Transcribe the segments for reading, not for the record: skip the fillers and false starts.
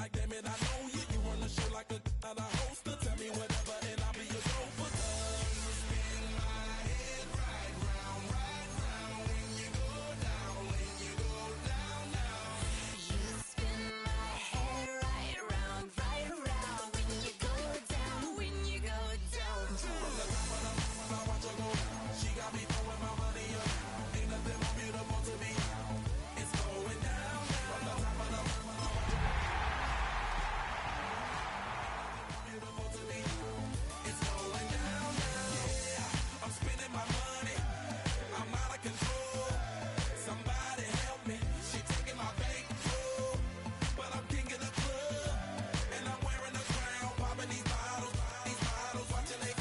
like, damn it, I know you. You run the show like a hoster. Tell me whatever and I'll be your gopher. You spin my head right round when you go down, when you go down, down. You spin my head right round when you go down, when you go down. From the top of the mountain, I watch her go down. She got me throwing my money around. Ain't nothing more beautiful to me. It's going down. From the top of the mountain, I watch her go down. Beautiful to me. It's going down. Yeah, I'm spending my money. I'm out of control. Somebody help me. She taking my bankroll, but I'm king of the club, and I'm wearing a crown, popping these bottles, watching they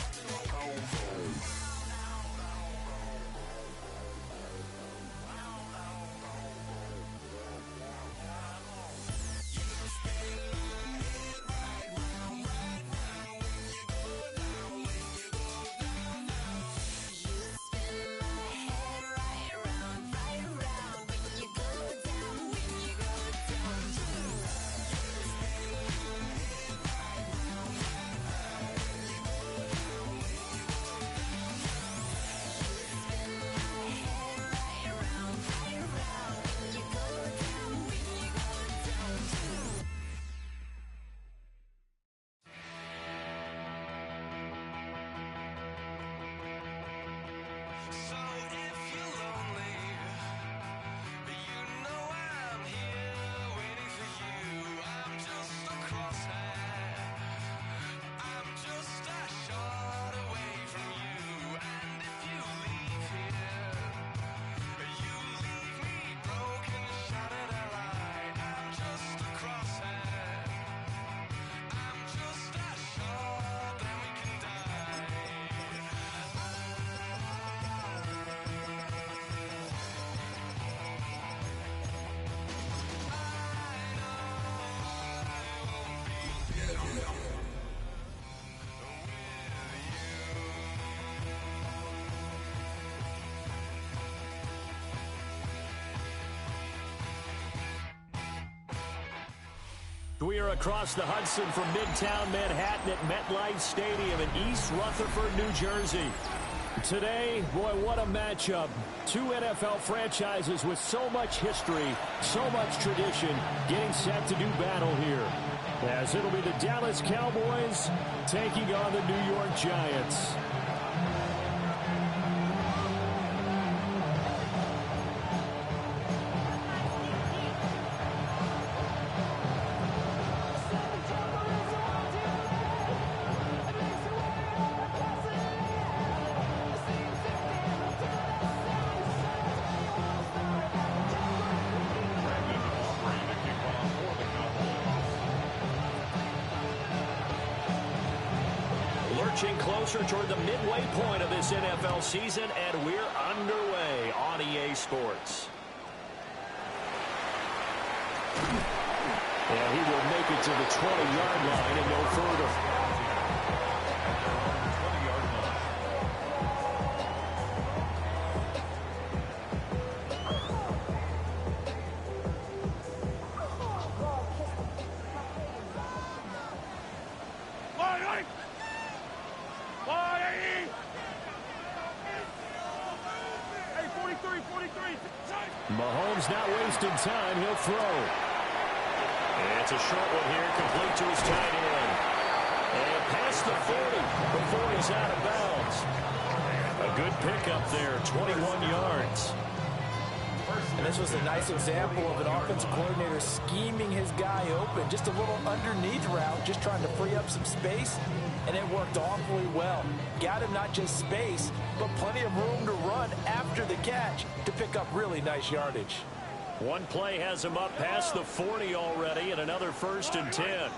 We are across the Hudson from Midtown Manhattan at MetLife Stadium in East Rutherford, New Jersey. Today, boy, what a matchup. Two NFL franchises with so much history, so much tradition, getting set to do battle here. As it'll be the Dallas Cowboys taking on the New York Giants. Closer toward the midway point of this NFL season, and we're underway on EA Sports. And he will make it to the 20-yard line and no further. Mahomes not wasting time. He'll throw. And it's a short one here, complete to his tight end. And past the 40 before he's out of bounds. A good pickup there, 21 yards. And this was a nice example of an offensive coordinator scheming his guy open. Just a little underneath route, just trying to free up some space, and it worked awfully well. Got him not just space, but plenty of room to run after the catch to pick up really nice yardage. One play has him up past the 40 already, and another 1st and 10.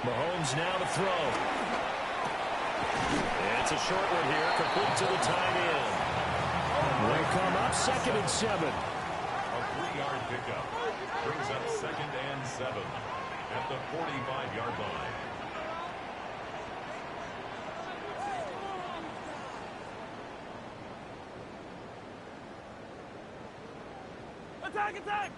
Mahomes now to throw. And it's a short one here, complete to the tight end. They come up 2nd and 7. A 3-yard pickup brings up 2nd and 7 at the 45-yard line. Attack, attack!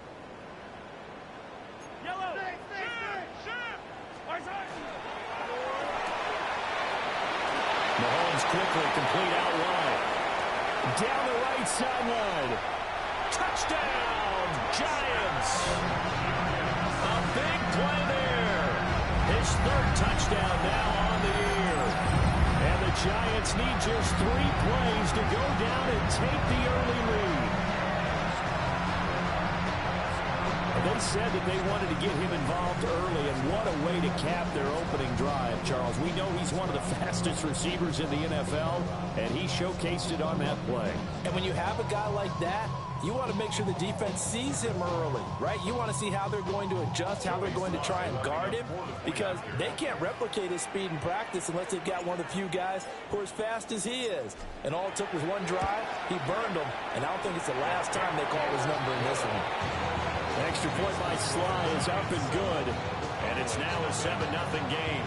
quickly, complete out wide. Down the right sideline. Touchdown, Giants. A big play there. His third touchdown now on the year. And the Giants need just 3 plays to go down and take the early lead. They said that they wanted to get him involved early, and what a way to cap their opening drive, Charles. We know he's one of the fastest receivers in the NFL, and he showcased it on that play. And when you have a guy like that, you want to make sure the defense sees him early, right? You want to see how they're going to adjust, how they're going to try and guard him, because they can't replicate his speed in practice unless they've got one of the few guys who are as fast as he is. And all it took was one drive. He burned them, and I don't think it's the last time they call his number in this one. Extra point by Sly is up and good, and it's now a 7-0 game.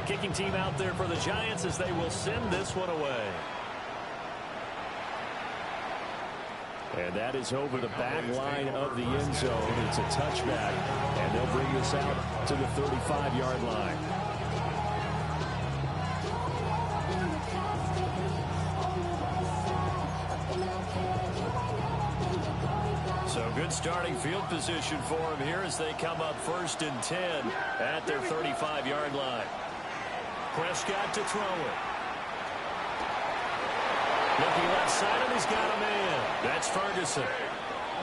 Kicking team out there for the Giants as they will send this one away. And that is over the back line of the end zone. It's a touchback, and they'll bring this out to the 35-yard line. So good starting field position for him here as they come up 1st and 10 at their 35-yard line. Prescott to throw it. Looking left side, and he's got a man. That's Ferguson.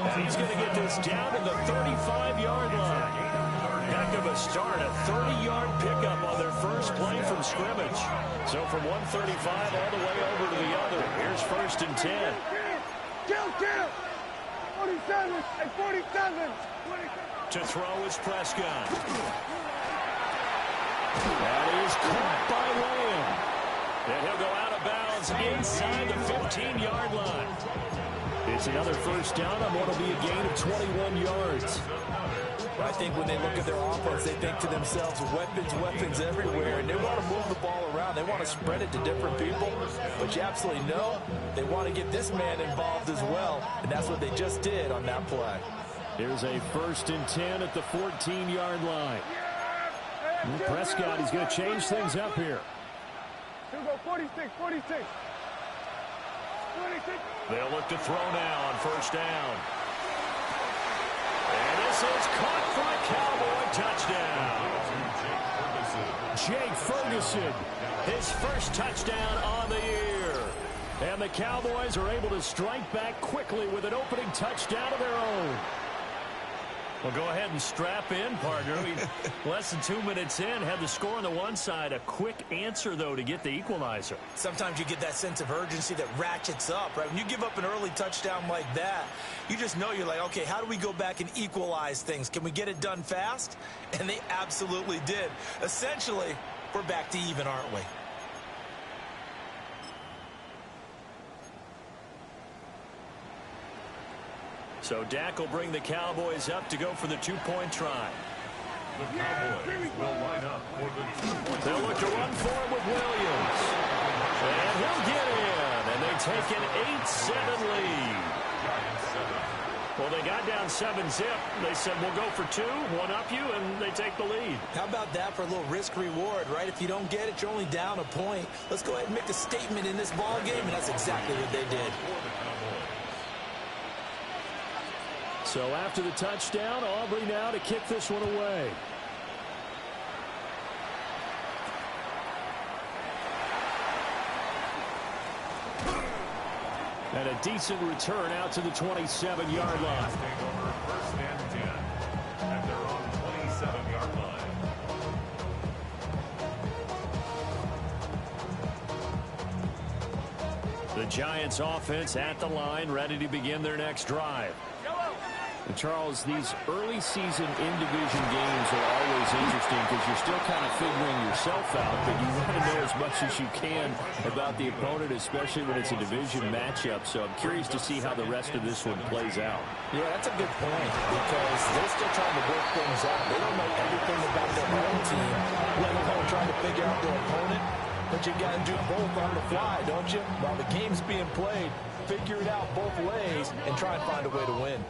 And he's going to get this down to the 35-yard line. Heck of a start, a 30-yard pickup on their first play from scrimmage. So from 135 all the way over to the other. Here's 1st and 10. Kill! 47 and 47. To throw is Prescott. That is caught by Lamb. And he'll go out of bounds inside the 15-yard line. It's another first down on what will be a gain of 21 yards. I think when they look at their offense, they think to themselves, weapons everywhere, and they want to move the ball around. They want to spread it to different people, but you absolutely know they want to get this man involved as well, and that's what they just did on that play. Here's a 1st and 10 at the 14-yard line. Prescott is going to change things up here. He'll go 46. They'll look to throw now on 1st down. And this is caught for a Cowboy touchdown. Jake Ferguson, his first touchdown on the year. And the Cowboys are able to strike back quickly with an opening touchdown of their own. Well, go ahead and strap in, partner. Less than 2 minutes in, had the score on the one side. A quick answer, though, to get the equalizer. Sometimes you get that sense of urgency that ratchets up, right? When you give up an early touchdown like that, you just know you're like, okay, how do we go back and equalize things? Can we get it done fast? And they absolutely did. Essentially, we're back to even, aren't we? So Dak will bring the Cowboys up to go for the 2-point try. The Cowboys will line up for the 2-point. They'll look to run for it with Williams. And he'll get in. And they take an 8-7 lead. Well, they got down 7-zip. They said, we'll go for 2, one up you, and they take the lead. How about that for a little risk-reward, right? If you don't get it, you're only down a point. Let's go ahead and make a statement in this ball game, and that's exactly what they did. So after the touchdown, Aubrey now to kick this one away. And a decent return out to the 27-yard line. Take over 1st and 10 at their own 27-yard line. The Giants offense at the line, ready to begin their next drive. And Charles, these early season in-division games are always is interesting because you're still kind of figuring yourself out, but you want to know as much as you can about the opponent, especially when it's a division matchup. So I'm curious to see how the rest of this one plays out. Yeah, that's a good point because they're still trying to work things out. They don't know everything about their own team, let alone trying to figure out their opponent. But you got to do both on the fly, don't you? While the game's being played, figure it out both ways and try and find a way to win.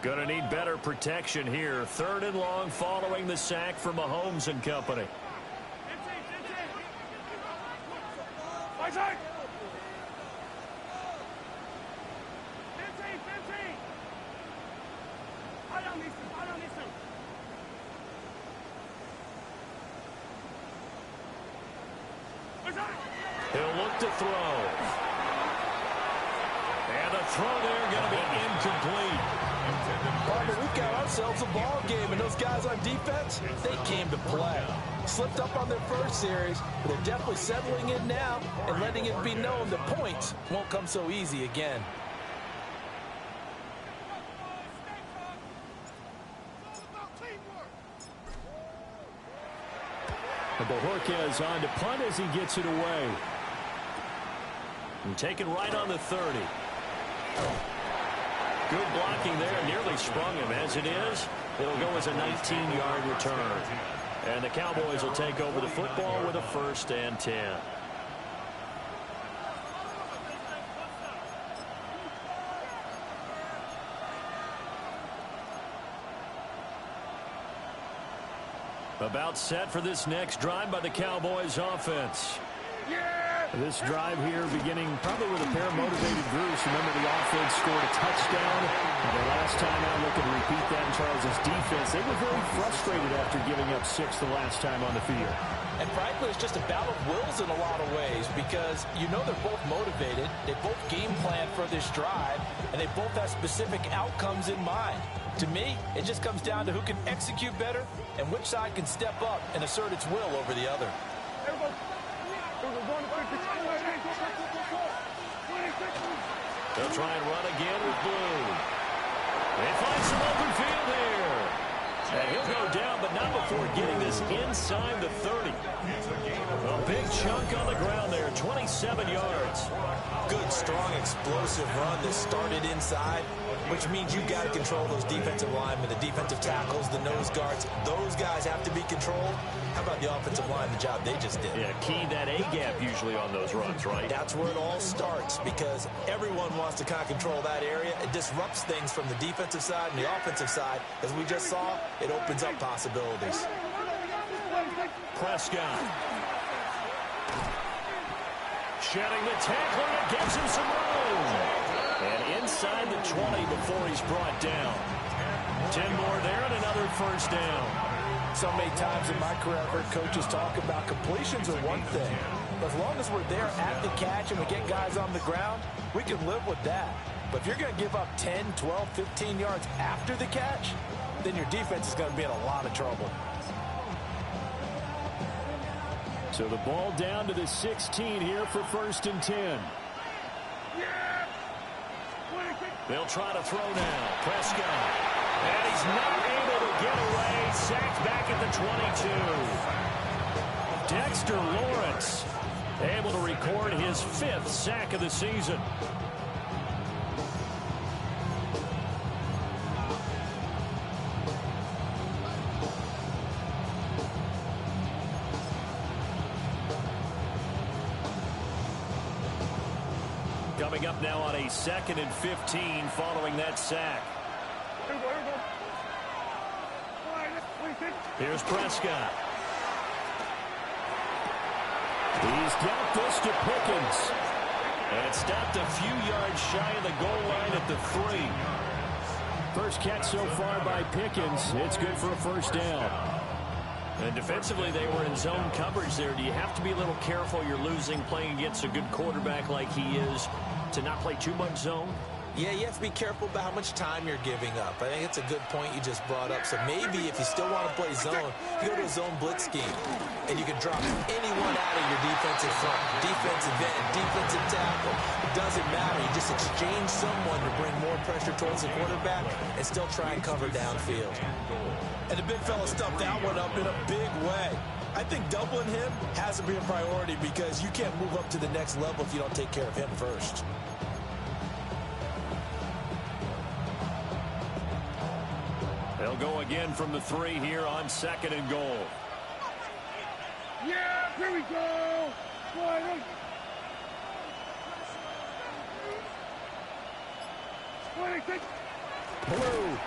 Going to need better protection here. 3rd and long following the sack from Mahomes and company. He'll look to throw. And the throw there going to be incomplete. We've got ourselves a ball game, and those guys on defense, they came to play. Slipped up on their first series, but they're definitely settling in now and letting it be known the points won't come so easy again. Bajorquez on to punt as he gets it away. And taken right on the 30. Good blocking there, nearly sprung him. As it is, it'll go as a 19-yard return. And the Cowboys will take over the football with a 1st and 10. About set for this next drive by the Cowboys offense. This drive here beginning probably with a pair of motivated groups. Remember, the offense scored a touchdown. And the last time out, looking to repeat that in Charles' defense. They were very frustrated after giving up 6 the last time on the field. And frankly, it's just a battle of wills in a lot of ways because you know they're both motivated. They both game plan for this drive, and they both have specific outcomes in mind. To me, it just comes down to who can execute better and which side can step up and assert its will over the other. They'll try and run again with Blue. They find some open field here. And he'll go down, but not before getting this inside the 30. A big chunk on the ground there, 27 yards. Good, strong, explosive run that started inside, which means you've got to control those defensive linemen, the defensive tackles, the nose guards. Those guys have to be controlled. How about the offensive line, the job they just did? Yeah, key that A-gap usually on those runs, right? That's where it all starts because everyone wants to kind of control that area. It disrupts things from the defensive side and the offensive side. As we just saw, it opens up possibilities. Prescott. Shedding the tackler, it gives him some room. And inside the 20 before he's brought down. 10 more there and another 1st down. So many times in my career, I've heard coaches talk about completions are one thing. But as long as we're there at the catch and we get guys on the ground, we can live with that. But if you're going to give up 10, 12, 15 yards after the catch, then your defense is going to be in a lot of trouble. So the ball down to the 16 here for 1st and 10. They'll try to throw now. Prescott. And he's not able to get away. Sacked back at the 22. Dexter Lawrence able to record his 5th sack of the season. Coming up now on a 2nd and 15 following that sack. Here's Prescott. He's got this to Pickens. And it stopped a few yards shy of the goal line at the 3. First catch so far by Pickens. It's good for a 1st down. And defensively, they were in zone coverage there. Do you have to be a little careful? You're losing playing against a good quarterback like he is to not play too much zone? Yeah, you have to be careful about how much time you're giving up. I think it's a good point you just brought up. So maybe if you still want to play zone, you go to a zone blitz scheme, and you can drop anyone out of your defensive front, defensive end, defensive tackle. It doesn't matter. You just exchange someone to bring more pressure towards the quarterback and still try and cover downfield. And the big fella stuffed that one up in a big way. I think doubling him has to be a priority because you can't move up to the next level if you don't take care of him first. They'll go again from the 3 here on 2nd and goal. Yeah, here we go. Boy, 26. Blue.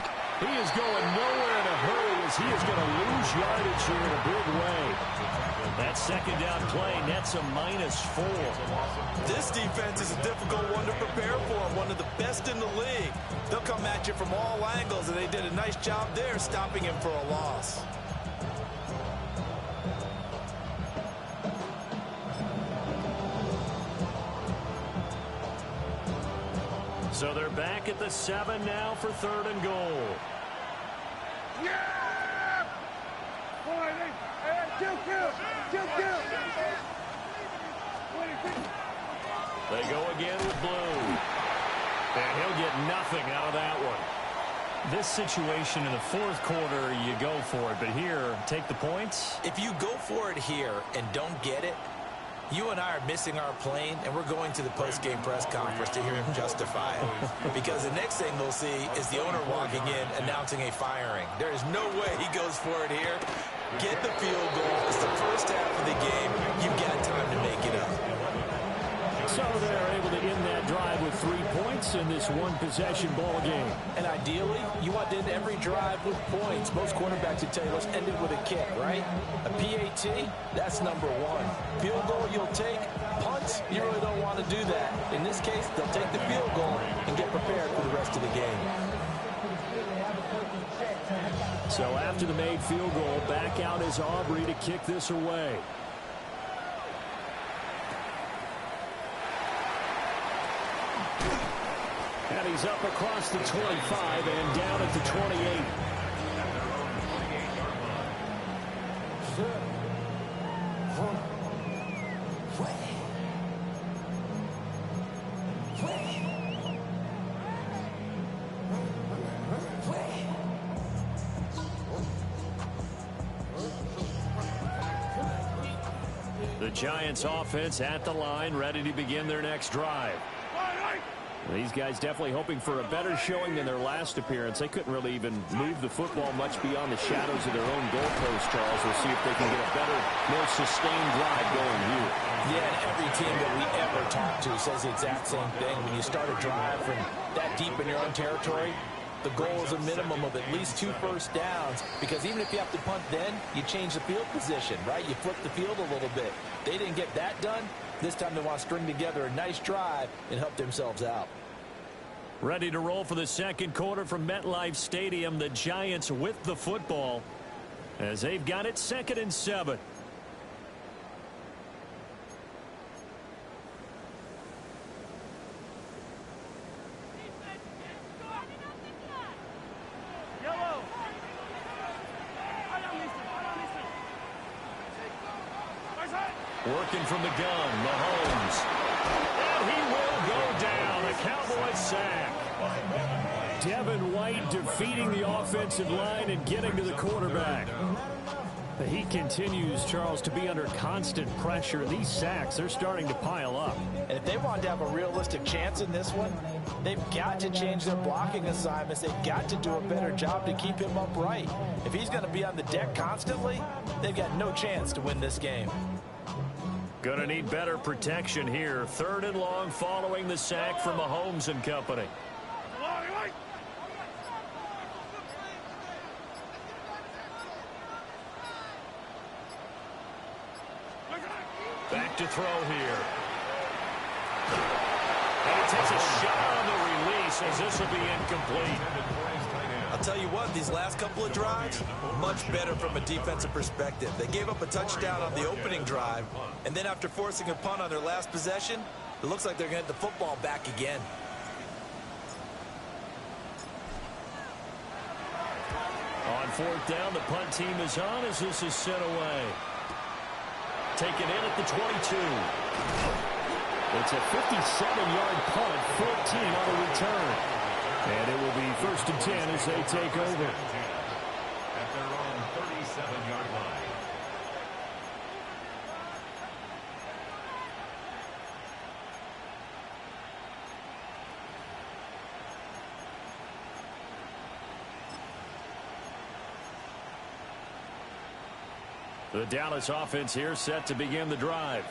He is going nowhere in a hurry as he is going to lose yardage here in a big way. That 2nd down play nets a -4. This defense is a difficult one to prepare for, one of the best in the league. They'll come at you from all angles, and they did a nice job there stopping him for a loss. So they're back at the 7 now for 3rd and goal. Yeah! Boy, kill. 26. They go again with Blue. And he'll get nothing out of that one. This situation in the 4th quarter, you go for it. But here, take the points. If you go for it here and don't get it, you and I are missing our plane, and we're going to the post-game press conference to hear him justify it. Because the next thing we'll see is the owner walking in, announcing a firing. There is no way he goes for it here. Get the field goal. It's the first half of the game. You've got time to make it up. So they're able to end that drive with 3 points in this one-possession ball game. And ideally, you want to end every drive with points. Most quarterbacks would tell you, let's end it with a kick, right? A PAT, that's #1. Field goal you'll take. Punts, you really don't want to do that. In this case, they'll take the field goal and get prepared for the rest of the game. So after the made field goal, back out is Aubrey to kick this away. And he's up across the 25 and down at the 28. The Giants offense at the line, ready to begin their next drive. These guys definitely hoping for a better showing than their last appearance. They couldn't really even move the football much beyond the shadows of their own goalpost, Charles. We'll see if they can get a better, more sustained drive going here. Yeah, and every team that we ever talk to says the exact same thing. When you start a drive from that deep in your own territory, the goal is a minimum of at least 2 first downs, because even if you have to punt then, you change the field position, right? You flip the field a little bit. They didn't get that done. This time they want to string together a nice drive and help themselves out. Ready to roll for the 2nd quarter from MetLife Stadium. The Giants with the football as they've got it 2nd and 7. Working from the gun, Mahomes. And he will go down. A Cowboys sack. Devin White defeating the offensive line and getting to the quarterback. He continues, Charles, to be under constant pressure. These sacks, they're starting to pile up. And if they want to have a realistic chance in this one, they've got to change their blocking assignments. They've got to do a better job to keep him upright. If he's going to be on the deck constantly, they've got no chance to win this game. Gonna need better protection here. 3rd and long following the sack from Mahomes and company. Back to throw here. And he takes a shot on the release as this will be incomplete. I'll tell you what, these last couple of drives, much better from a defensive perspective. They gave up a touchdown on the opening drive, and then after forcing a punt on their last possession, it looks like they're going to get the football back again. On 4th down, the punt team is on as this is sent away. Taken in at the 22. It's a 57-yard punt, 14 on the return. And it will be 1st and 10 as they take over. The Dallas offense here set to begin the drive.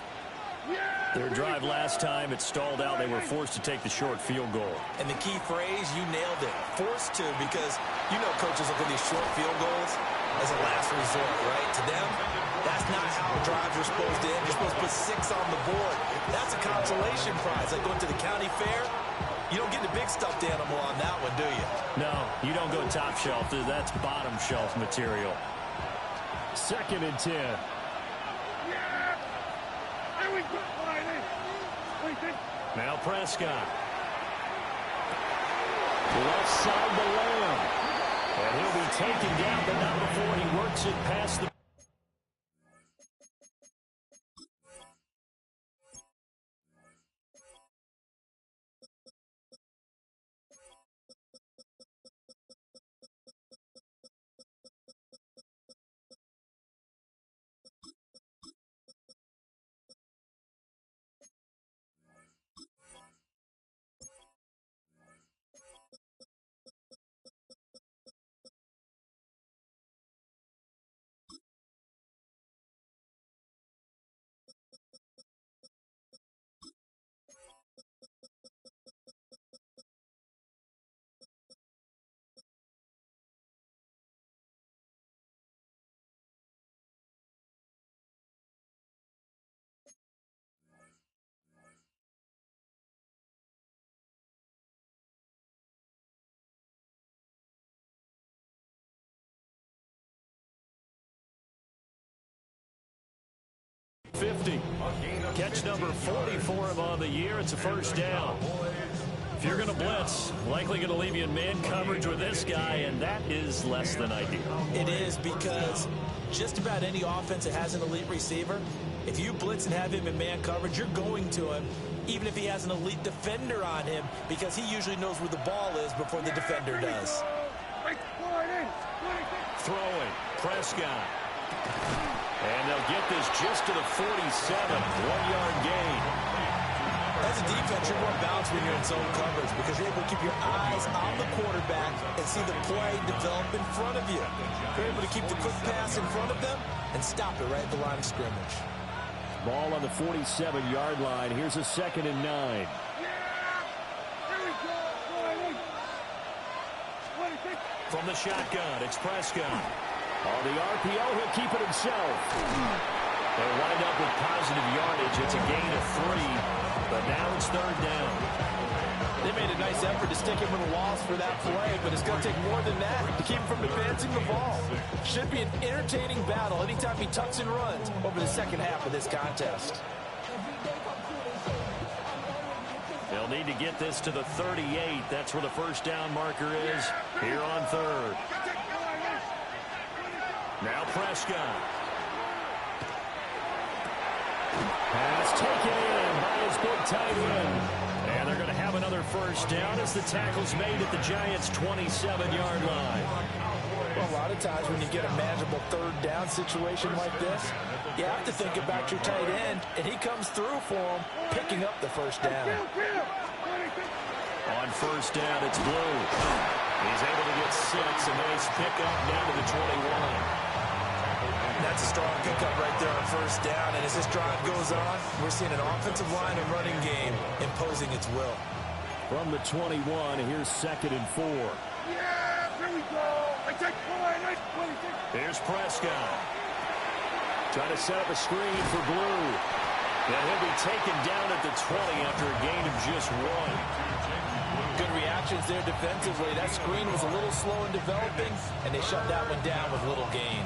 Their drive last time, it stalled out. They were forced to take the short field goal. And the key phrase, you nailed it. Forced to, because you know coaches look at these short field goals as a last resort, right? To them, that's not how drives are supposed to end. You're supposed to put 6 on the board. That's a consolation prize. Like going to the county fair, you don't get the big stuffed animal on that one, do you? No, you don't go top shelf. That's bottom shelf material. 2nd and 10. Now Prescott. Left side to Lamb. And he'll be taken down, but not before he works it past the... Catch number 44 of on the year. It's a first down. If you're going to blitz, likely going to leave you in man coverage with this guy, and that is less than ideal. It is, because just about any offense that has an elite receiver, if you blitz and have him in man coverage, you're going to him, even if he has an elite defender on him, because he usually knows where the ball is before the defender does. Throwing, Prescott. And they'll get this just to the 47, 1-yard gain. As a defense, you're more balanced when you're in zone coverage because you're able to keep your eyes on the quarterback and see the play develop in front of you. You're able to keep the quick pass in front of them and stop it right at the line of scrimmage. Ball on the 47-yard line. Here's a 2nd and 9. From the shotgun, it's Prescott. On the RPO, he'll keep it himself. They'll wind up with positive yardage. It's a gain of 3, but now it's 3rd down. They made a nice effort to stick him with a loss for that play, but it's going to take more than that to keep him from advancing the ball. Should be an entertaining battle anytime he tucks and runs over the second half of this contest. They'll need to get this to the 38. That's where the first down marker is here on 3rd. Now Prescott. Pass taken in by his big tight end. And they're going to have another first down as the tackle's made at the Giants' 27-yard line. Well, a lot of times when you get a manageable 3rd down situation like this, you have to think about your tight end, and he comes through for him, picking up the first down. On first down, it's Blue. He's able to get 6, a nice pickup down to the 21. That's a strong pickup right there on first down, and as this drive goes on, we're seeing an offensive line and running game imposing its will. From the 21, here's 2nd and 4. Yeah, here we go. Here's Prescott. Trying to set up a screen for Blue. And he'll be taken down at the 20 after a gain of just 1. Good reactions there defensively. That screen was a little slow in developing, and they shut that one down with little gain.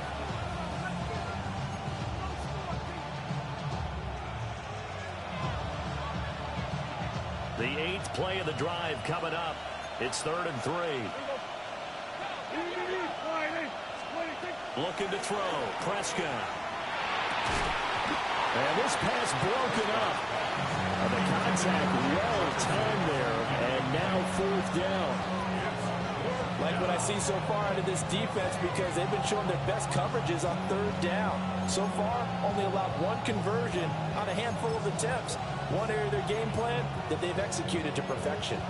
The 8th play of the drive coming up. It's 3rd and 3. Looking to throw. Prescott. And this pass broken up. And the contact well timed there. And now 4th down. Like what I see so far out of this defense, because they've been showing their best coverages on 3rd down. So far, only allowed 1 conversion on a handful of attempts. One area of their game plan that they've executed to perfection.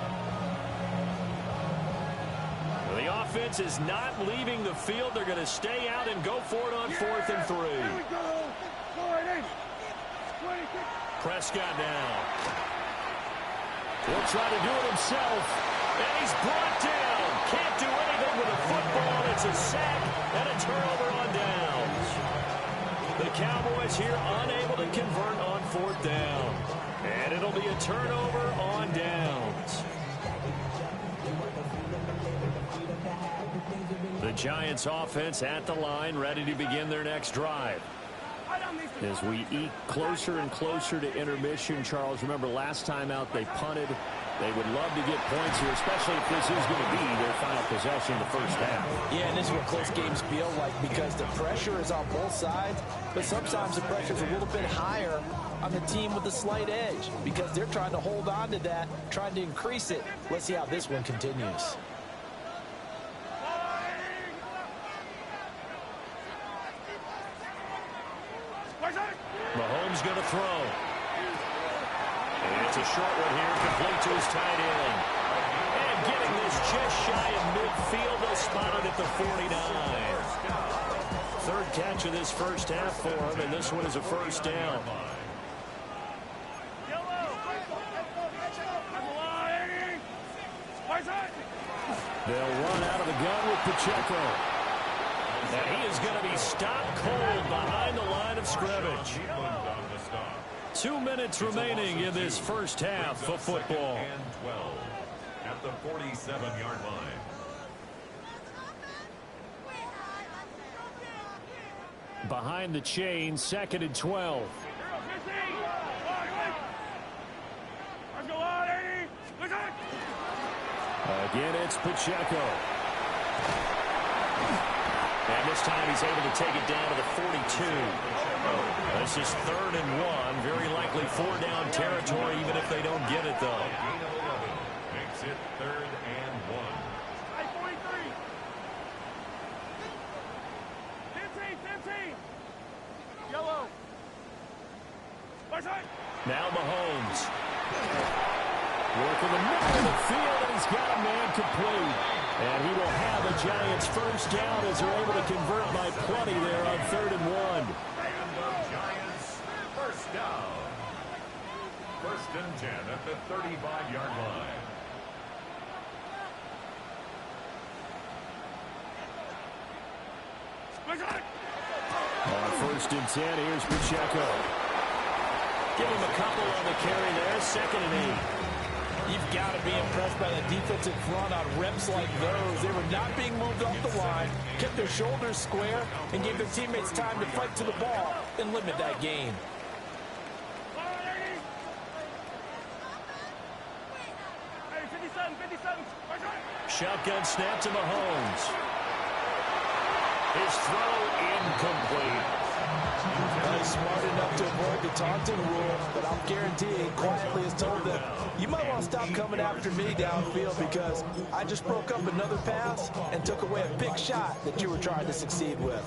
The offense is not leaving the field. They're going to stay out and go for it on 4th and 3. Here we go. Prescott now. He'll try to do it himself. And he's brought down. Can't do anything with a football. It's a sack and a turnover on downs. The Cowboys here unable to convert on 4th down. And it'll be a turnover on downs. The Giants offense at the line, ready to begin their next drive. As we eke closer and closer to intermission, Charles, remember last time out they punted. They would love to get points here, especially if this is going to be their final possession of the first half. Yeah, and this is what close games feel like because the pressure is on both sides, but sometimes the pressure is a little bit higher on the team with the slight edge because they're trying to hold on to that, trying to increase it. Let's see how this one continues. Mahomes going to throw. And it's a short one here, complete to his tight end. And getting this just shy of midfield, they'll spot it at the 49. Third catch of this first half for him, and this one is a first down. They'll run out of the gun with Pacheco. And he is going to be stopped cold behind the line of scrimmage. 2 minutes remaining in this first half of football. And 12 at the 47-yard line. Behind the chain, 2nd and 12. Again, it's Pacheco. And this time he's able to take it down to the 42. This is 3rd and 1. Very likely 4-down territory, even if they don't get it, though. Gain of 11 makes it 3rd and 1. 15. Yellow. Now Mahomes. Working the middle of the field, and he's got a man complete. And he will have the Giants first down as they're able to convert by plenty there on 3rd and 1. And the Giants first down. 1st and 10 at the 35-yard line. On 1st and 10, here's Pacheco. Give him a couple on the carry there, 2nd and 8. You've got to be impressed by the defensive front on reps like those. They were not being moved off the line, kept their shoulders square, and gave their teammates time to fight to the ball and limit that gain. Shotgun snap to Mahomes. His throw incomplete. He's smart enough to avoid the taunting rule, but I'm guaranteeing quietly has told them, you might want to stop coming after me downfield because I just broke up another pass and took away a big shot that you were trying to succeed with.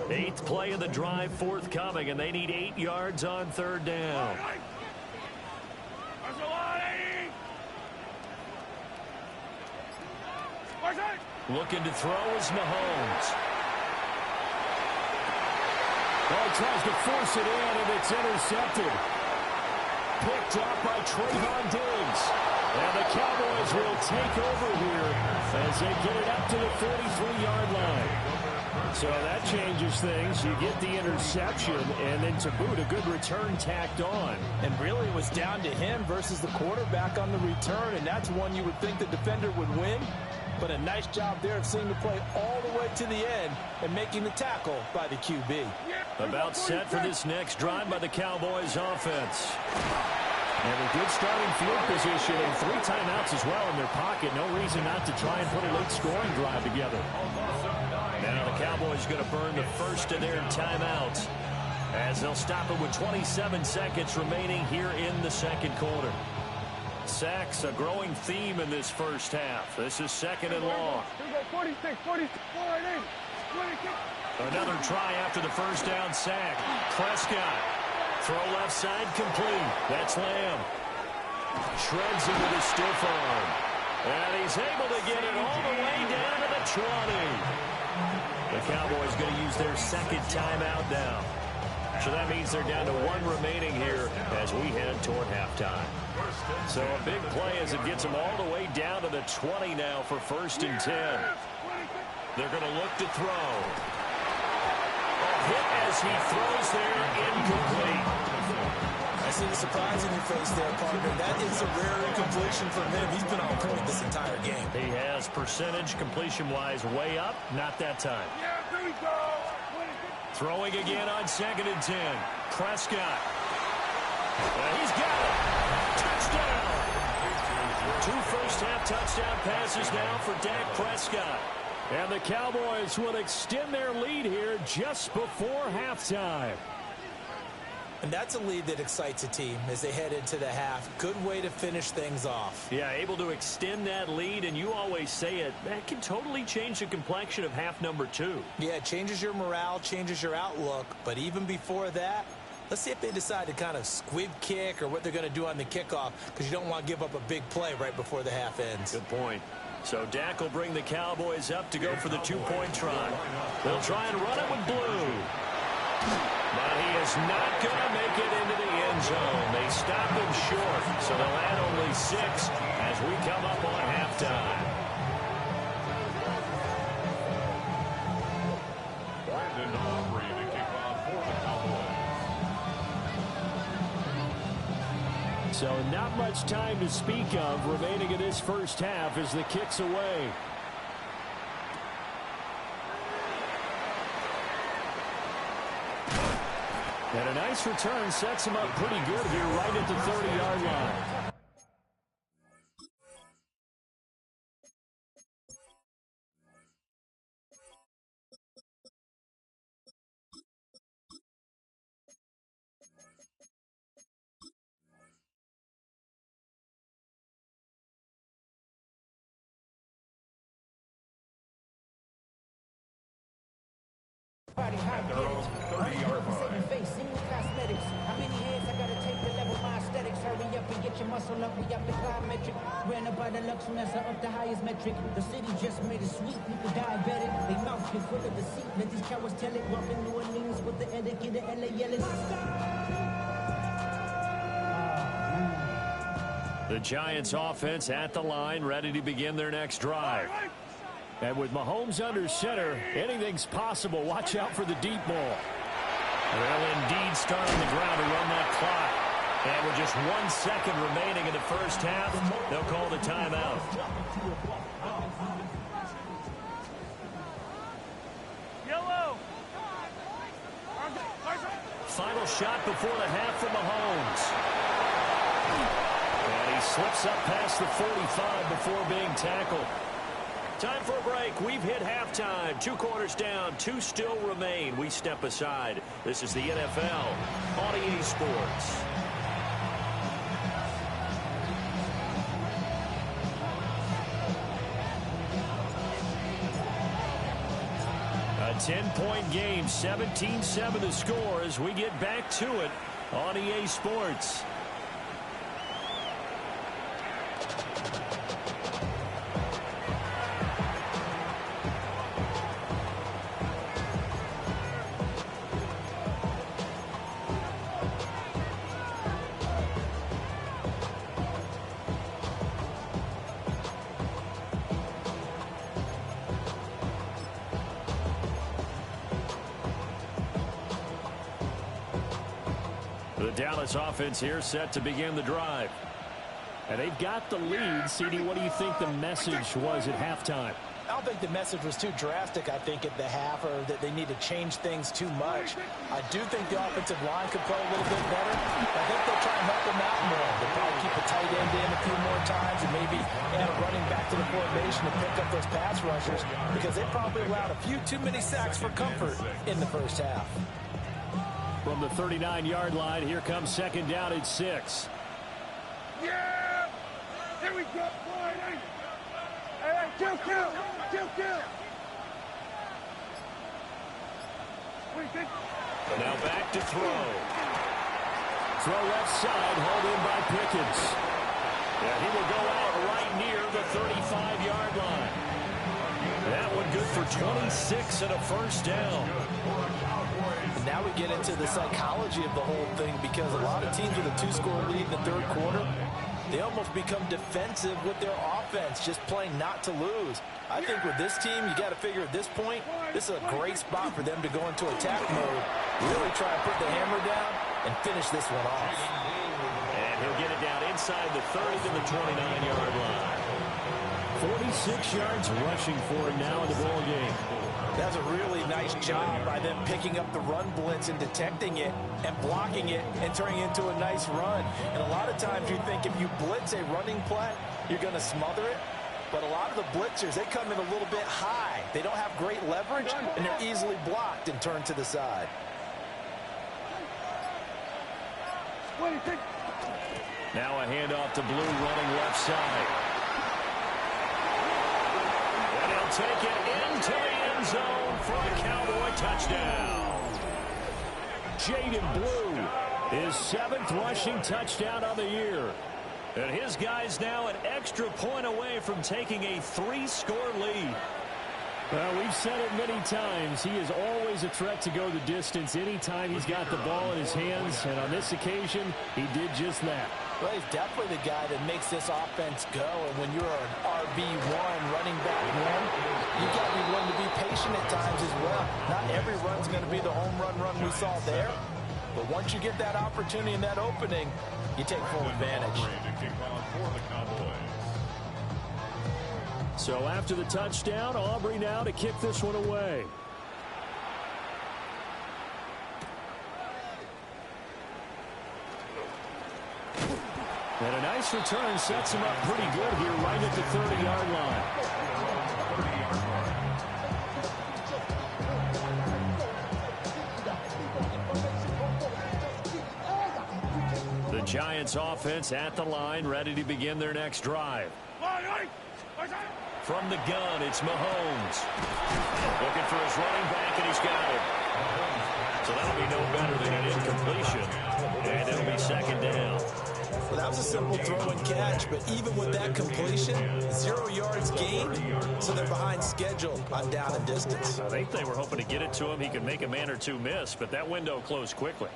8th play of the drive forthcoming, and they need 8 yards on 3rd down. Looking to throw is Mahomes. Oh, tries to force it in, and it's intercepted. Picked up by Trayvon Diggs. And the Cowboys will take over here as they get it up to the 43-yard line. So that changes things. You get the interception, and then to boot, a good return tacked on. And really, it was down to him versus the quarterback on the return, and that's one you would think the defender would win. But a nice job there of seeing the play all the way to the end and making the tackle by the QB. About set for this next drive by the Cowboys offense. And a good starting field position and 3 timeouts as well in their pocket. No reason not to try and put a late scoring drive together. Now the Cowboys going to burn the first of their timeouts as they'll stop it with 27 seconds remaining here in the 2nd quarter. Sacks, a growing theme in this first half. This is 2nd and long. 46. Another try after the first down sack. Prescott Throw left side complete. That's Lamb. Shreds him with his stiff arm. And he's able to get it all the way down to the 20. The Cowboys going to use their second timeout now. So that means they're down to one remaining here as we head toward halftime. So a big play as it gets them all the way down to the 20 now for 1st and 10. They're going to look to throw. A hit as he throws there, incomplete. I see the surprise in your face there, partner. That is a rare incompletion from him. He's been on point this entire game. He has percentage completion-wise way up. Not that time. Yeah, there we go. Throwing again on 2nd and 10. Prescott. He's got it. Touchdown. 2 first-half touchdown passes now for Dak Prescott. And the Cowboys will extend their lead here just before halftime. And that's a lead that excites a team as they head into the half. Good way to finish things off. Yeah, able to extend that lead, and you always say it, that can totally change the complexion of half number 2. Yeah, it changes your morale, changes your outlook. But even before that, let's see if they decide to kind of squib kick or what they're going to do on the kickoff, because you don't want to give up a big play right before the half ends. Good point. So Dak will bring the Cowboys up to go for the 2-point try. They'll try and run it with Blue. But he is not going to make it into the end zone. They stop him short, so they'll add only 6 as we come up on halftime. Brandon Aubrey to kick off for the Cowboys. So not much time to speak of remaining in this first half as the kick's away. And a nice return sets him up pretty good here right at the 30-yard line. Body hot, get it. 30-yard line. Face, single cosmetics. How many years I gotta take to level my aesthetics? Hurry up and get your muscle up. We up the plyometric. Ran up by the Lux Mesa up the highest metric. The city just made it sweet. People diabetic. They mouth get full of deceit. Let these cowards tell it. Walk in New Orleans with the etiquette of LA yelling. The Giants offense at the line, ready to begin their next drive. And with Mahomes under center, anything's possible. Watch out for the deep ball. They'll indeed start on the ground to run that clock. And with just 1 second remaining in the first half, they'll call the timeout. Yellow. Final shot before the half for Mahomes. And he slips up past the 45 before being tackled. Time for a break. We've hit halftime. 2 quarters down. 2 still remain. We step aside. This is the NFL on EA Sports. A 10-point game. 17-7 the score as we get back to it on EA Sports. The Dallas offense here set to begin the drive. And they've got the lead. CD, what do you think the message was at halftime? I don't think the message was too drastic, I think, at the half, or that they need to change things too much. I do think the offensive line could play a little bit better. I think they'll try and help them out more. They'll probably keep a tight end in a few more times and maybe add a running back to the formation to pick up those pass rushers, because they probably allowed a few too many sacks for comfort in the first half. From the 39-yard line, here comes second down at 6. Yeah! Here we go, boy! Hey, kill! What do you think? Now back to throw. throw left side, hauled in by Pickens. Yeah, he will go out right near the 35-yard line. That one good for 26 and a first down. And now we get into the psychology of the whole thing, because a lot of teams with a 2-score lead in the third quarter, they almost become defensive with their offense, just playing not to lose. I think with this team, you got to figure at this point, this is a great spot for them to go into attack mode, really try to put the hammer down and finish this one off. And he'll get it down inside the 30 to the 29-yard line. 46 yards rushing for him now in the ball game. That's a really nice job by them picking up the run blitz and detecting it and blocking it and turning it into a nice run. And a lot of times you think if you blitz a running play, you're going to smother it. But a lot of the blitzers, they come in a little bit high. They don't have great leverage, and they're easily blocked and turned to the side. Now a handoff to Blue running left side. And he'll take it into the end zone for a Cowboy touchdown. Jaden Blue, his 7th rushing touchdown on the year. And his guy's now an extra point away from taking a 3-score lead. Well, we've said it many times. He is always a threat to go the distance anytime he's got the ball in his hands. And on this occasion, he did just that. Well, he's definitely the guy that makes this offense go. And when you're an RB1, running back one, you've got to be willing to be patient at times as well. Not every run's going to be the home run we saw there. But once you get that opportunity and that opening, you take full advantage. So after the touchdown, Aubrey now to kick this one away. And a nice return sets him up pretty good here right at the 30-yard line. The Giants offense at the line, ready to begin their next drive. From the gun, it's Mahomes. Looking for his running back, and he's got it. So that'll be no better than an incompletion. And it'll be second down. Well, that was a simple throw and catch, but even with that completion, 0 yards gained, so they're behind schedule on down and distance. I think they were hoping to get it to him. He could make a man or two miss, but that window closed quickly.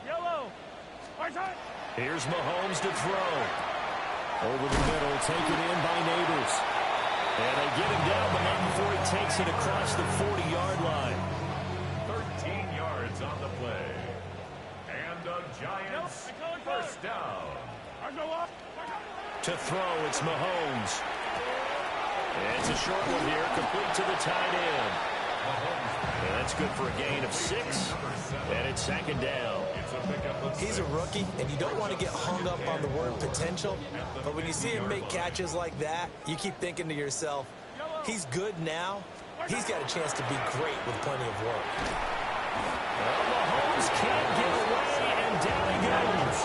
Here's Mahomes to throw. Over the middle, taken in by Neighbors. And they get him down, but not before he takes it across the 40-yard line. 13 yards on the play. And the Giants first down. To throw, it's Mahomes. And it's a short one here, complete to the tight end. And that's good for a gain of 6. And it's second down. He's a rookie, and you don't want to get hung up on the word potential. But when you see him make catches like that, you keep thinking to yourself, he's good now. He's got a chance to be great with plenty of work. Well, Mahomes can't get away, and down he goes.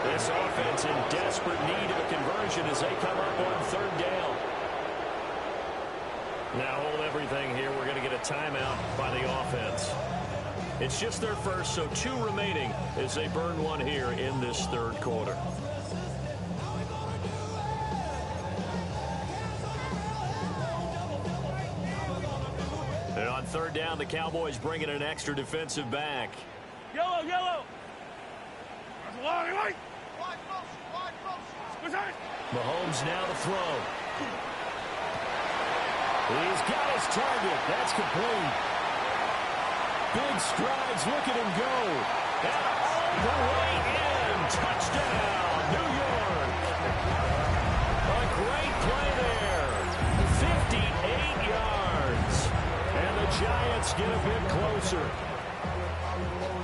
This offense in desperate need of a conversion as they come up on third down. Now hold everything here. We're going to get a timeout by the offense. It's just their first, so 2 remaining as they burn one here in this third quarter. And on third down, the Cowboys bring in an extra defensive back. Yellow, yellow. Mahomes now to throw. He's got his target. That's complete. Big strides. Look at him go. And all the way in. Touchdown, New York. A great play there. 58 yards. And the Giants get a bit closer.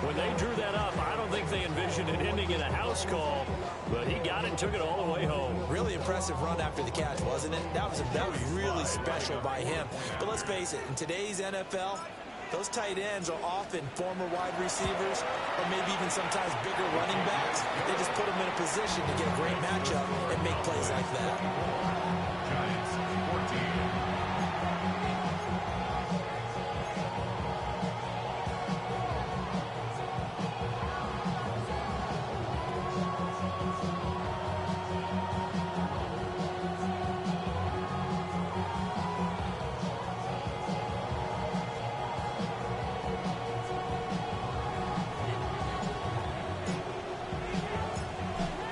When they drew that up, I don't think they envisioned it ending in a house call, but he got it and took it all the way home. Really impressive run after the catch, wasn't it? That was really special by him. But let's face it, in today's NFL, those tight ends are often former wide receivers or maybe even sometimes bigger running backs. They just put them in a position to get a great matchup and make plays like that. Giants 14.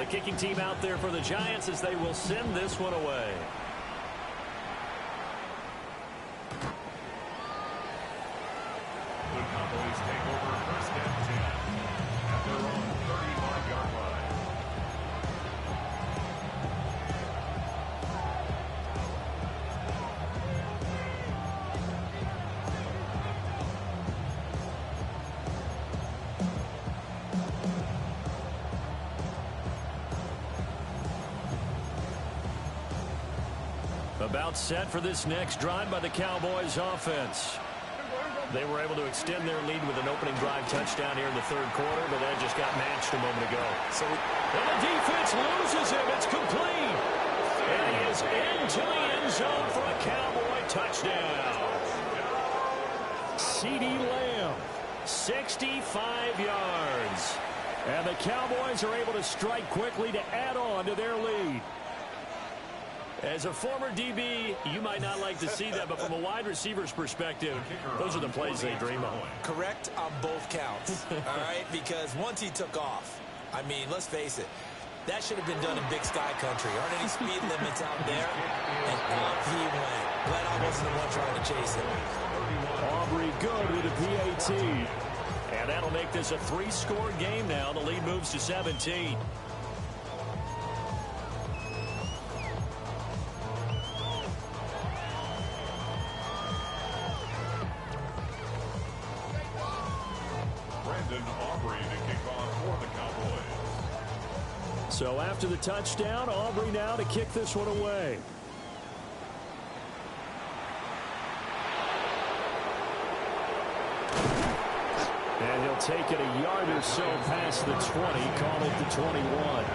kicking team out there for the Giants as they will send this one away. The Cowboys take over 1st and 10 at their own 35-yard line. About set for this next drive by the Cowboys offense. They were able to extend their lead with an opening drive touchdown here in the 3rd quarter, but that just got matched a moment ago. And the defense loses him. It's complete. And he is into the end zone for a Cowboy touchdown. CeeDee Lamb, 65 yards. And the Cowboys are able to strike quickly to add on to their lead. As a former DB, you might not like to see that, but from a wide receiver's perspective, those are the plays they dream of. Correct on both counts, all right? Because once he took off, I mean, let's face it, that should have been done in Big Sky country. Aren't any speed limits out there? And off he went. Glad I wasn't the one trying to chase him. Aubrey good with a PAT. And that'll make this a 3-score game now. The lead moves to 17. So after the touchdown, Aubrey now to kick this one away. And he'll take it a yard or so past the 20, call it the 21.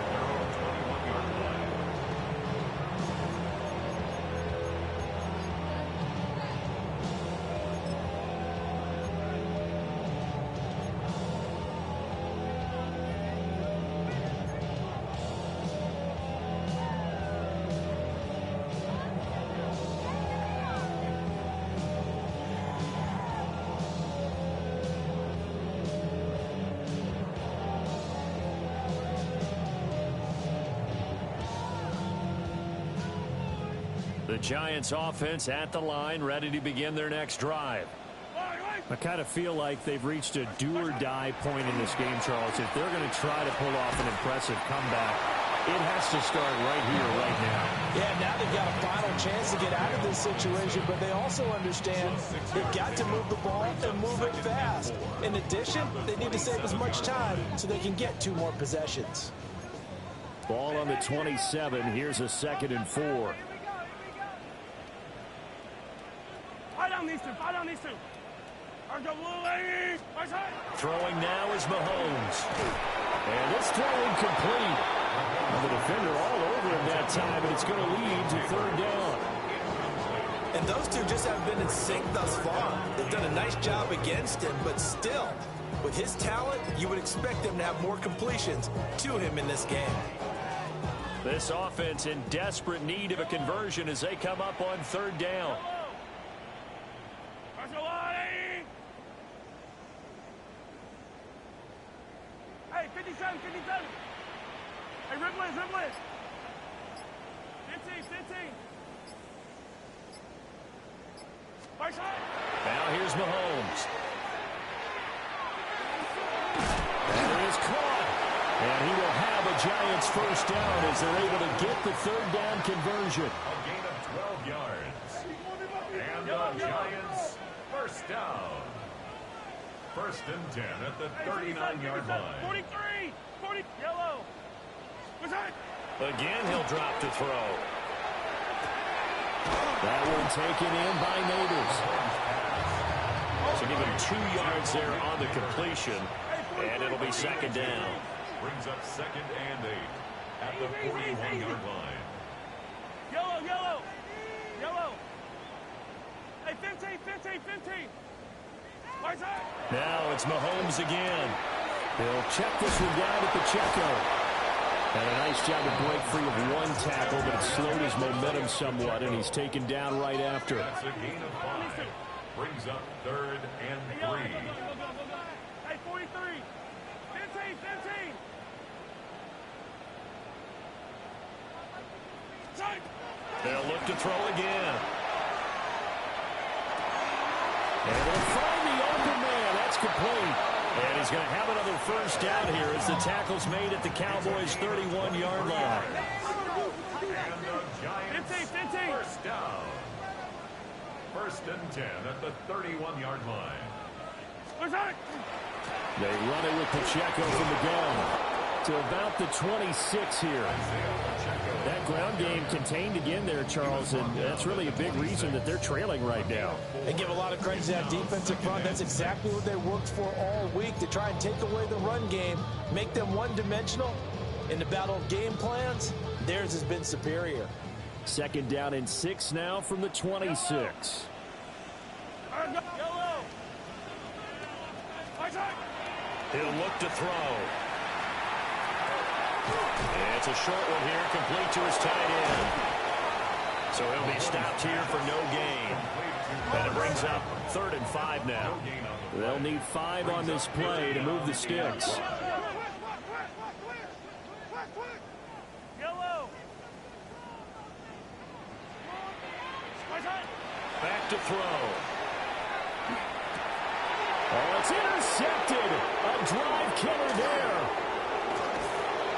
The Giants offense at the line, ready to begin their next drive. I kind of feel like they've reached a do-or-die point in this game, Charles. If they're going to try to pull off an impressive comeback, it has to start right here, right now. Yeah, now they've got a final chance to get out of this situation, but they also understand they've got to move the ball and move it fast. In addition, they need to save as much time so they can get 2 more possessions. Ball on the 27. Here's a 2nd and 4. Fight on these two. Throwing now is Mahomes. And this throw incomplete. And the defender all over him that time, and it's going to lead to 3rd down. And those two just haven't been in sync thus far. They've done a nice job against him, but still, with his talent, you would expect them to have more completions to him in this game. This offense in desperate need of a conversion as they come up on 3rd down. Hey, 57. Hey, dribble it. 15. Now here's Mahomes. And it is caught. And he will have a Giants 1st down as they're able to get the 3rd down conversion. A gain of 12 yards. And the Giants 1st down. 1st and 10 at the 39-yard line. 40, yellow. Again, he'll drop to throw. That one taken in by Neighbors. So give him 2 yards there on the completion, and it'll be 2nd down. Brings up 2nd and 8 at the 41-yard line. Yellow. Hey, 15. Now it's Mahomes again. He'll check this one down at Pacheco. And a nice job to break free of 1 tackle, but it slowed his momentum somewhat, and he's taken down right after. That's a gain of 5. Brings up 3rd and 3. Hey, 43. 15. They'll look to throw again. And they'll find the open man. That's complete. And he's going to have another first down here as the tackle's made at the Cowboys' 31-yard line. And the Giants, first down. 1st and 10 at the 31-yard line. They run it with Pacheco from the gun to about the 26 here. That ground game contained again there, Charles, and that's really a big reason that they're trailing right now. They give a lot of credit to that defensive front. That's exactly what they worked for all week, to try and take away the run game, make them one-dimensional. In the battle of game plans, theirs has been superior. 2nd down and 6 now from the 26. He'll look to throw. It's a short one here, complete to his tight end. So he'll be stopped here for no gain. And it brings up 3rd and 5 now. They'll need 5 on this play to move the sticks. Back to throw. Oh, it's intercepted. A drive killer there.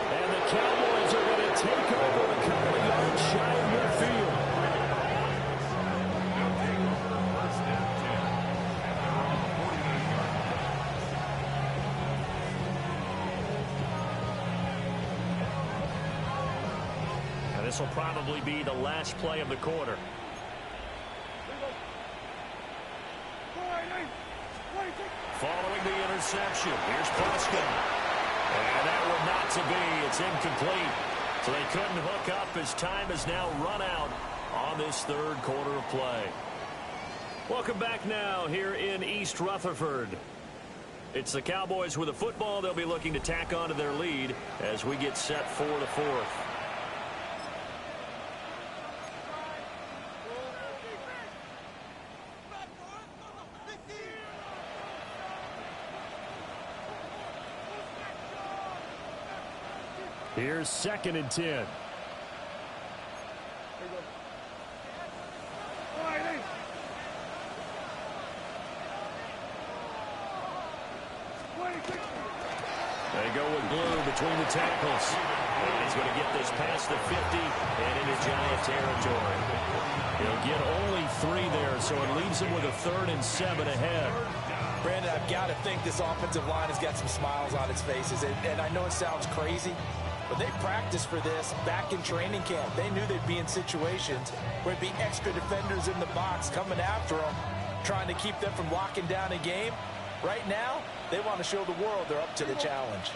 And the Cowboys are going to take over a couple of yards shy of midfield. Now this will probably be the last play of the quarter. Following the interception, here's Prescott. And that one not to be. It's incomplete. So they couldn't hook up as time has now run out on this 3rd quarter of play. Welcome back now here in East Rutherford. It's the Cowboys with the football. They'll be looking to tack onto their lead as we get set for the 4th. Here's 2nd and 10. They go with Blue between the tackles. And he's going to get this past the 50 and into Giant territory. He'll get only 3 there, so it leaves him with a 3rd and 7 ahead. Brandon, I've got to think this offensive line has got some smiles on its faces. And I know it sounds crazy, but they practiced for this back in training camp. They knew they'd be in situations where it'd be extra defenders in the box coming after them, trying to keep them from locking down a game. Right now, they want to show the world they're up to the challenge.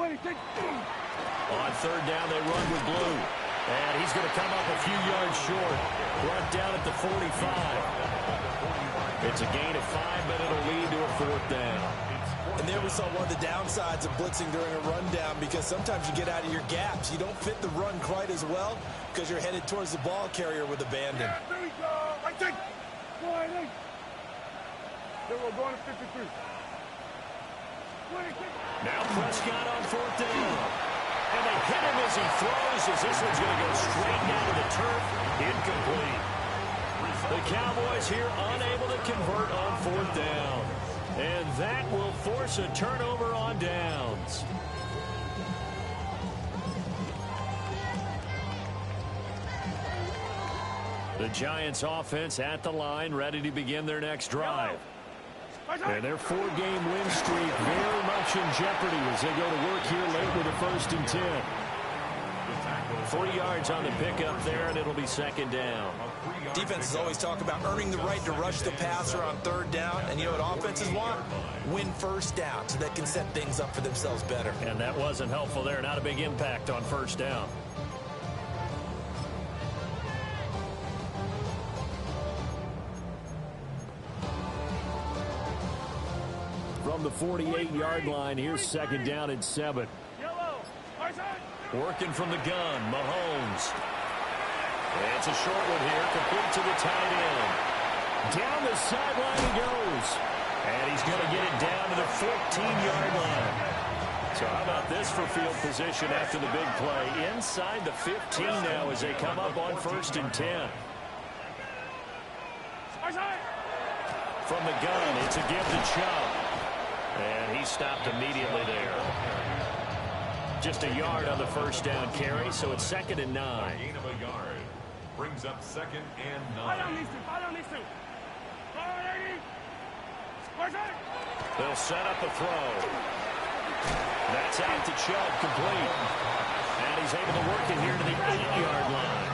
On 3rd down, they run with Blue. And he's going to come up a few yards short. Brought down at the 45. It's a gain of 5, but it'll lead to a 4th down. And there we saw one of the downsides of blitzing during a rundown, because sometimes you get out of your gaps. You don't fit the run quite as well because you're headed towards the ball carrier with abandon. There we go. I think. Then we're going to 53. Now Prescott on 4th down. And they hit him as he throws, as this one's going to go straight down to the turf. Incomplete. The Cowboys here unable to convert on 4th down. And that will force a turnover on downs. The Giants offense at the line, ready to begin their next drive. And their 4-game win streak very much in jeopardy as they go to work here late with a 1st and 10. 3 yards on the pickup there, and it'll be 2nd down. Defenses always talk about earning the right to rush the passer on 3rd down, and you know what offenses want? Win 1st down so they can set things up for themselves better. And that wasn't helpful there. Not a big impact on 1st down. From the 48-yard line, here's 2nd down and 7. Working from the gun, Mahomes. It's a short one here, complete to the tight end. Down the sideline he goes. And he's going to get it down to the 14-yard line. So how about this for field position after the big play? Inside the 15 now as they come up on 1st and 10. From the gun, it's a give to Chubb. And he stopped immediately there. Just a yard on the first down carry, so it's 2nd and 9. Gain of a yard brings up 2nd and 9. They'll set up a throw. That's out to Chubb, complete. And he's able to work it here to the 8-yard line.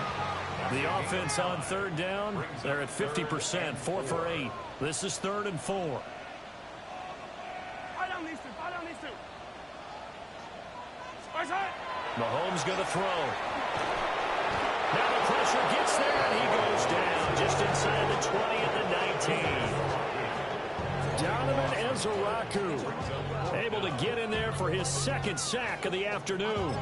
The offense on 3rd down, they're at 50%, 4 for 8. This is 3rd and 4. Mahomes going to throw. Now the pressure gets there, and he goes down just inside the 20 at the 19. Donovan Ezeraku able to get in there for his 2nd sack of the afternoon.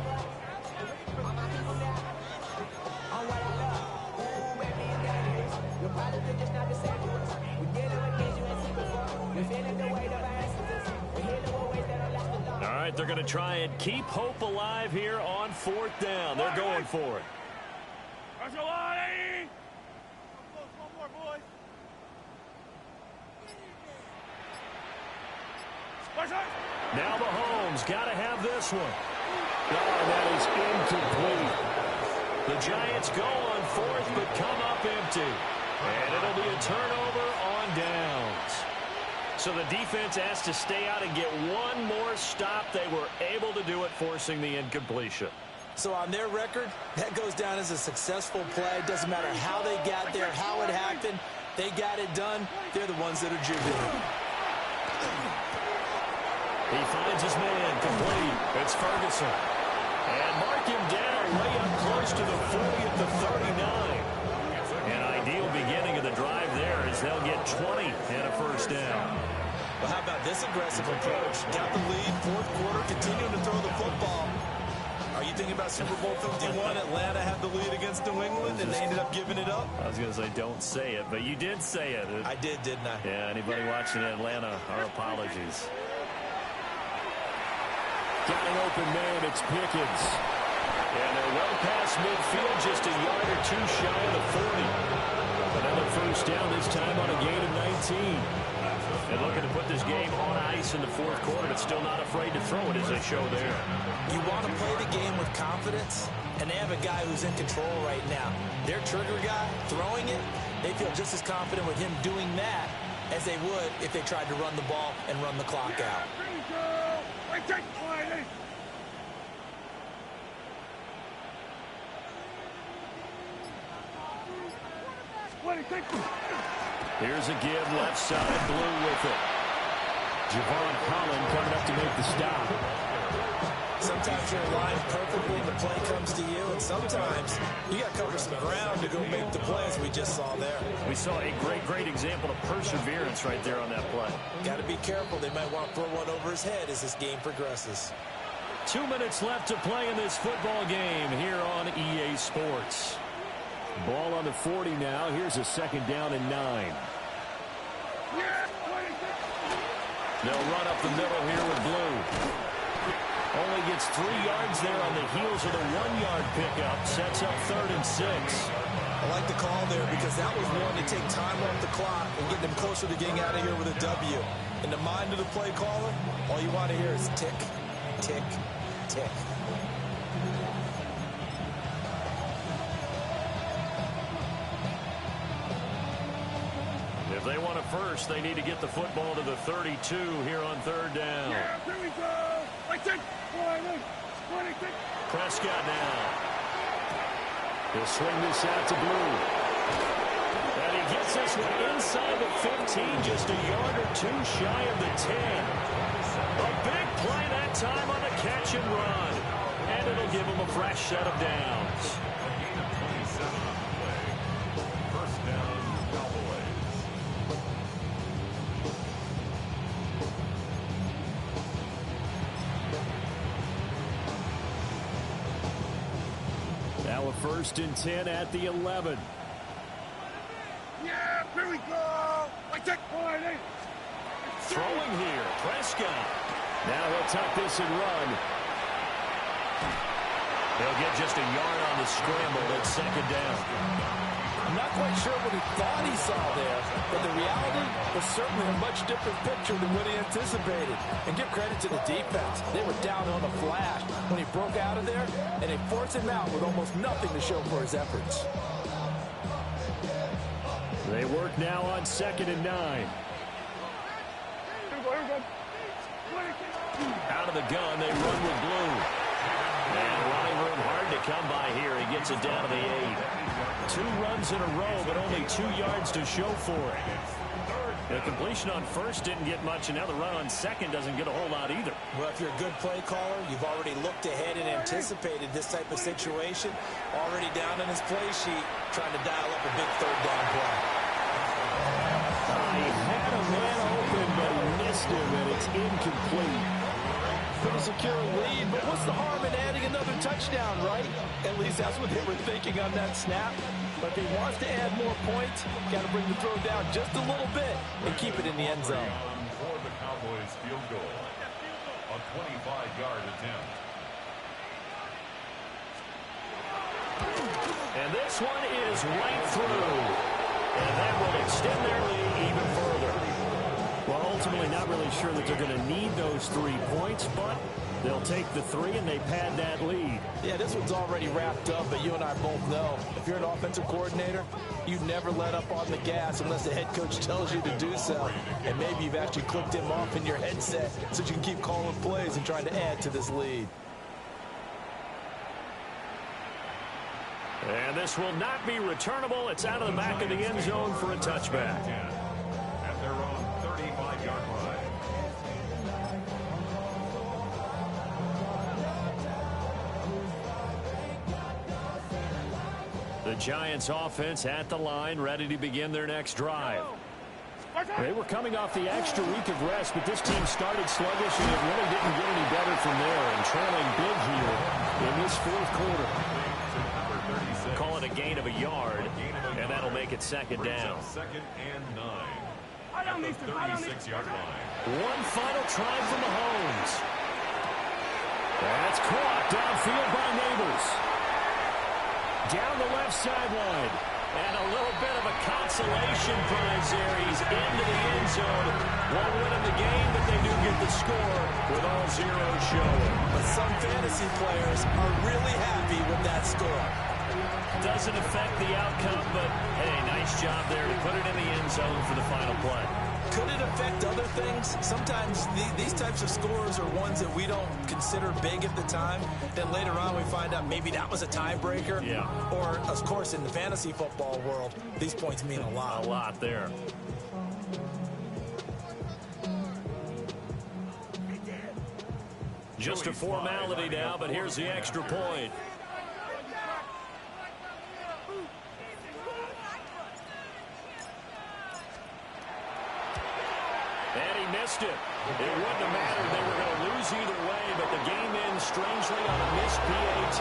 All right, they're going to try and keep hope alive here on 4th down. They're going for it. Now Mahomes got to have this one. Oh, that is incomplete. The Giants go on 4th but come up empty. And it'll be a turnover on downs. So the defense has to stay out and get one more stop. They were able to do it, forcing the incompletion. So on their record, that goes down as a successful play. It doesn't matter how they got there, how it happened. They got it done. They're the ones that are jubilant. He finds his man, complete. It's Ferguson. And mark him down way up close to the 40 at the 39. An ideal beginning of the drive there as they'll get 20 and a first down. Well, how about this aggressive approach? Got the lead, 4th quarter, continuing to throw the football. Are you thinking about Super Bowl 51? Atlanta had the lead against New England, and they ended up giving it up? I was going to say, don't say it, but you did say it. I did, didn't I? Yeah, anybody watching Atlanta, our apologies. Got an open man, it's Pickens. And they're well past midfield, just a yard or two shy of the 40. Another first down, this time on a gain of 19. And looking to put this game on ice in the 4th quarter, but still not afraid to throw it as they show there. You want to play the game with confidence, and they have a guy who's in control right now. Their trigger guy, throwing it, they feel just as confident with him doing that as they would if they tried to run the ball and run the clock out. Here's a give, left side, Blue with it. Javon Holland coming up to make the stop. Sometimes you're aligned perfectly and the play comes to you, and sometimes you got to cover some ground to go make the play, as we just saw there. We saw a great example of perseverance right there on that play. Got to be careful. They might want to throw one over his head as this game progresses. 2 minutes left to play in this football game here on EA Sports. Ball on the 40 now. Here's a 2nd down and 9. They'll run up the middle here with Blue. Only gets 3 yards there on the heels of the 1-yard pickup. Sets up 3rd and 6. I like the call there because that was one to take time off the clock and get them closer to getting out of here with a W. In the mind of the play caller, all you want to hear is tick, tick, tick. If they want a first, they need to get the football to the 32 here on 3rd down. Yeah, here we go. Prescott now. He'll swing this out to Blue. And he gets this one inside the 15, just a yard or two shy of the 10. A big play that time on the catch and run. And it'll give him a fresh set of downs. First down, Cowboys. Now a 1st and 10 at the 11. Yeah, here we go. Throwing here, Prescott. Now he'll tuck this and run. He'll get just a yard on the scramble at second down. I'm not quite sure what he thought he saw there, but the reality was certainly a much different picture than what he anticipated. And give credit to the defense. They were down on a flash when he broke out of there, and they forced him out with almost nothing to show for his efforts. They work now on 2nd and 9. Out of the gun, they run with Blue. And running room hard to come by here. He gets it down to the 8. 2 runs in a row, but only 2 yards to show for it. The completion on first didn't get much, and now the run on second doesn't get a whole lot either. Well, if you're a good play caller, you've already looked ahead and anticipated this type of situation. Already down in his play sheet, trying to dial up a big third down play. He had a man open, but he missed him, and it's incomplete. Pretty secure lead, but what's the harm in adding another touchdown, right? At least that's what they were thinking on that snap. But if he wants to add more points, got to bring the throw down just a little bit and keep it in the end zone. For the Cowboys field goal, a 25-yard attempt. And this one is right through. And that will extend their lead even further. Well, ultimately not really sure that they're going to need those 3 points, but they'll take the 3 and they pad that lead. Yeah, this one's already wrapped up, but you and I both know if you're an offensive coordinator, you never let up on the gas unless the head coach tells you to do so. And maybe you've actually clicked him off in your headset so you can keep calling plays and trying to add to this lead. And this will not be returnable. It's out of the back of the end zone for a touchback. At their own 35-yard line. The Giants offense at the line, ready to begin their next drive. They were coming off the extra week of rest, but this team started sluggish, and it really didn't get any better from there, and trailing big here in this 4th quarter. Call it a gain of a yard, and that'll make it second down. 2nd and 9 at the 36-yard line. One final try from Mahomes. That's caught downfield by Neighbors. Down the left sideline. And a little bit of a consolation prize there. He's into the end zone. Won't win in the game, but they do get the score with all zeros showing. But some fantasy players are really happy with that score. Doesn't affect the outcome, but hey, nice job there to put it in the end zone for the final play. Could it affect other things? Sometimes these types of scores are ones that we don't consider big at the time. Then later on we find out maybe that was a tiebreaker. Yeah. Or, of course, in the fantasy football world, these points mean a lot. A lot there. Just a formality now, but here's the extra point. And he missed it. It wouldn't have mattered. They were going to lose either way, but the game ends strangely on a missed PAT.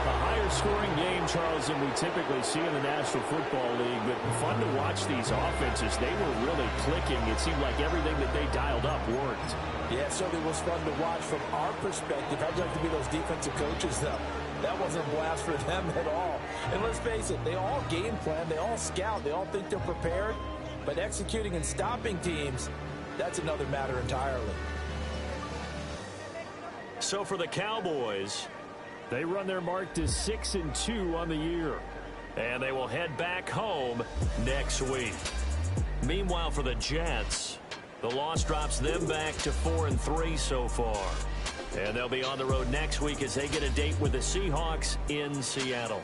A higher scoring game, Charles, than we typically see in the National Football League, but fun to watch these offenses. They were really clicking. It seemed like everything that they dialed up worked. Yeah, it certainly was fun to watch from our perspective. I'd like to be those defensive coaches, though. That wasn't a blast for them at all. And let's face it, they all game plan, they all scout, they all think they're prepared. But executing and stopping teams, that's another matter entirely. So for the Cowboys, they run their mark to 6-2 on the year. And they will head back home next week. Meanwhile, for the Jets, the loss drops them back to 4-3 so far. And they'll be on the road next week as they get a date with the Seahawks in Seattle.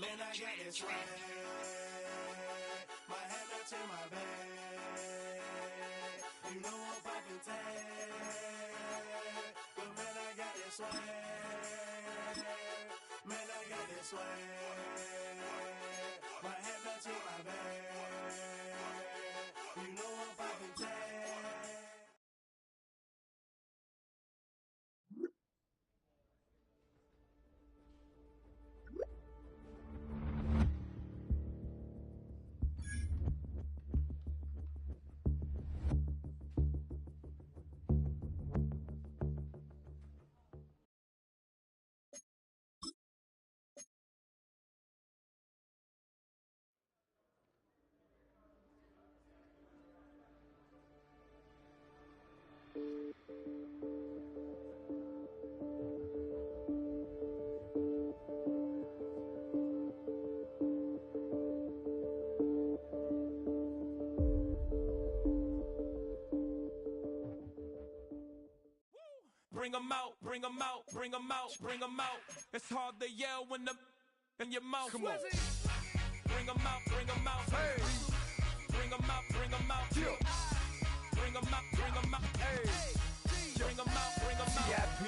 Man, I got this swag. My hat matching my bag. You know I'm poppin' tag. But man, I got this swag. Man, I got this swag. My hat matching my bag. You know I'm poppin' tag. Bring 'em out, bring 'em out, bring 'em out, bring 'em out. It's hard to yell when the in your mouth. Come on. Bring 'em out, bring 'em out. Hey. Bring 'em out, bring 'em out. Yeah. Bring 'em out, bring 'em out. Hey. Bring 'em out, bring 'em out.